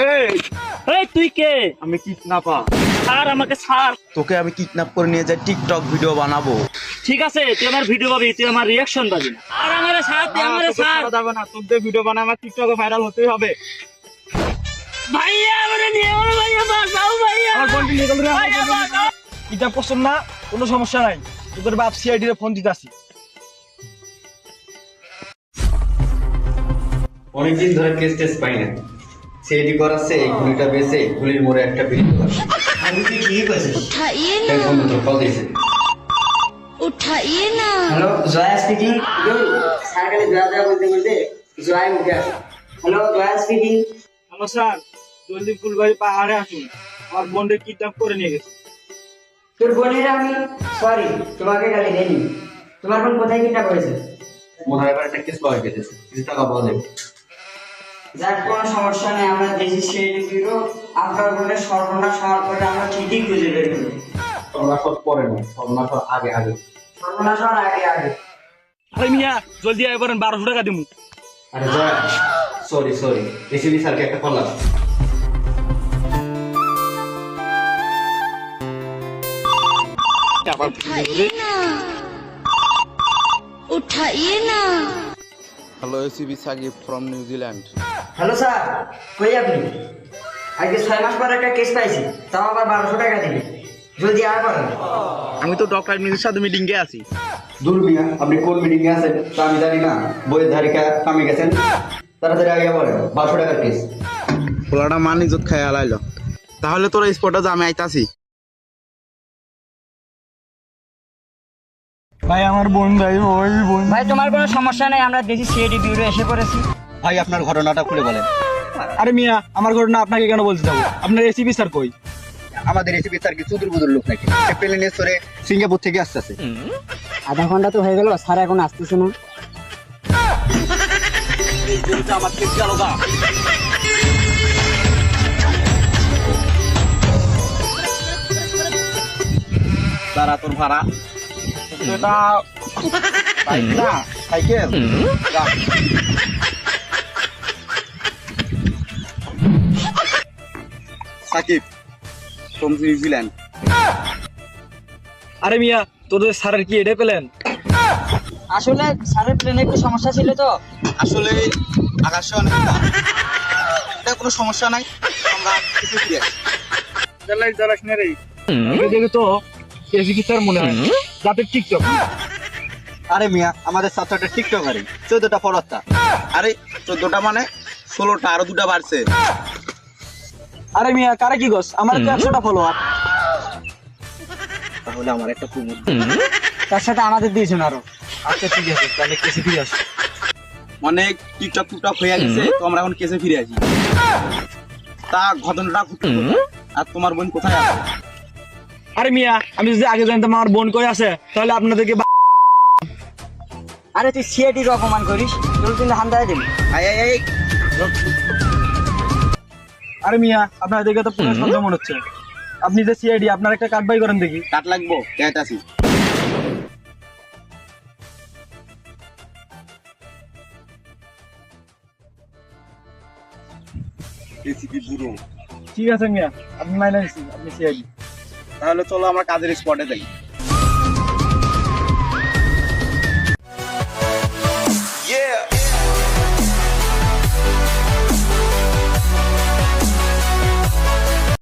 এই এই তুই কে? আমি কিডন্যাপার। ছাড় আমাকে, ছাড়। তোকে আমি কিডন্যাপ করে নিয়ে যাই, টিকটক ভিডিও বানাবো। ঠিক আছে, তুই আমার ভিডিও পাবি, তুই আমার রিয়াকশন পাবি না। আর আমারে ছাড়, তুই আমারে ছাড়। যাবে না, তোদের ভিডিও বানায় আমার টিকটকে ভাইরাল হতেই হবে। ভাইয়া আমারে নিয়ে বলো, ভাইয়া বাঁচাও, ভাইয়া। আমার বন্ধু নিয়ে গেল রে, আমার ভাইয়া, বন্ধু নিয়ে গেল। এটা পছন্দ না, কোনো সমস্যা নাই। তোদের বাপ সিআইডি রে ফোন দিতাছি। অনেকদিন ধরে কেস টেস পাই না, সিআইডি করাচ্ছে, এই গুলিটা বেঁচে গুলির মোড়ে একটা বিড়ি করছে। আমি কি ঠিক আছে? उठाइए ना, এই বন্ধু তোর কল দিয়েছে। उठाइए ना। Hello, Jaya speaking. সার্কেলে জয়া জয়া বলতে বলতে জয়া মুখে আসে। Hello, Jaya speaking. Hello sir, জলদি ফুলবাড়ি পাহাড়ে আসুন, আমার বোনকে কিডন্যাপ করে নিয়ে গেছে। তোর বোনের আমি সরি, তোমাকে গালি দেয়নি। তোমার বোন কোথায় কিডন্যাপ করেছে? মনে হয় এবার একটা কেস পাওয়া গেছে, কিছু টাকা পাওয়া যাবে। যার কোনো সমস্যা নেই, আমরা দেশি সিআইডি ব্যুরো আপনার বোনের সর্বনাশ হওয়ার পরে আমরা ঠিকই খুঁজে বের করব। সর্বনাশ পরে না, সর্বনাশ আগে আগে। সর্বনাশ হওয়ার আগে আগে। আরে মিয়া, জলদি আয় করেন, 1200 টাকা দিমু। আরে জয়া, সরি সরি, এসিবি স্যারকে একটা কল লাগা। उठाइए ना, उठाइए ना। Hello ACB Sakib from New Zealand. Hello sir, কই আপনি? আজকে 6 মাস পর একটা কেস পাইছি, তাও আবার 1200 টাকা দিবে। জলদি আর করেন। আমি তো ডক্টর নিজের সাথে মিটিং এ আছি। দূর মিয়া, আপনি কোন মিটিং এ আছেন তা আমি জানি না। বইয়ের ধারিকা কামে গেছেন, তাড়াতাড়ি আগে বলেন। 1200 টাকার কেস। পোলাটা মানি জোত খাই আলাইলো। তাহলে তোরা স্পটে যা, আমি আইতাছি। ভাই আমার বোন, ভাই ওই বোন। ভাই তোমার কোনো সমস্যা নেই, আমরা দেশি সিআইডি ব্যুরো এসে পড়েছি। ভাই আপনার ঘটনাটা খুলে বলেন। আরে মিয়া, আমার ঘটনা আপনাকে কেন বলতে যাবো? আপনার এসিপি স্যার কই? আমাদের এসিবি স্যার কি চুদুর বুদুর লোক নাকি? সে প্লেনে চড়ে সিঙ্গাপুর থেকে আসতেছে। আধা ঘন্টা তো হয়ে গেল, স্যার এখন আসতেছে না। আমার কেস গেল গা। তারা তোর ভাড়া এটা বাইক না, সাইকেল। যা। Sakib from New Zealand. আরে মিয়া, তোদের স্যারের কি এডে পেলেন? আসলে স্যারের প্লেনে একটু সমস্যা ছিল তো। আসলে আকাশে অনেক দাম। এটা কোনো সমস্যা নাই, আমরা কিছু ফিরে আসি। জ্বালাই জ্বালাস না রে। ওকে দেখে তো এসিপি স্যার মনে হয়, যাতে টিকটক। আরে মিয়া, আমাদের ছাত্রটা টিকটকারই, 14টা ফলোয়ার। আরে 14টা মানে 16টা, আরো 2টা বাড়ছে। আরে মিয়া, কারে কি গোস? আমার তো 100টা ফলোয়ার। তাহলে আমার একটা প্রমোট। তার সাথে আমাদের দিয়েছেন আরো। আচ্ছা ঠিক আছে, তাহলে কেসে ফিরে আসি। অনেক টিকটক টুকটক হয়ে গেছে, তো আমরা এখন কেসে ফিরে আসি। তা ঘটনাটা ঘটে, আর তোমার বোন কোথায় আছে? আরে মিয়া, আমি যদি আগে জানতাম আমার বোন কই আছে, তাহলে আপনাদেরকে আরে তুই সিআইডির অপমান করিস, তোর কিন্তু হামদায় দিবি। আই আই আই, আরে মিয়া, আপনার দেখে তো পুরো সন্দেহ মনে হচ্ছে। আপনি যে সিআইডি, আপনার একটা কার্ড বাই করেন দেখি। কাট লাগবো, যাইতাছি। এসিপি বুড়ো। ঠিক আছে মিয়া, আপনি মাইনে নিচ্ছি, আপনি সিআইডি। তাহলে চলো আমরা কাজের স্পটে যাই।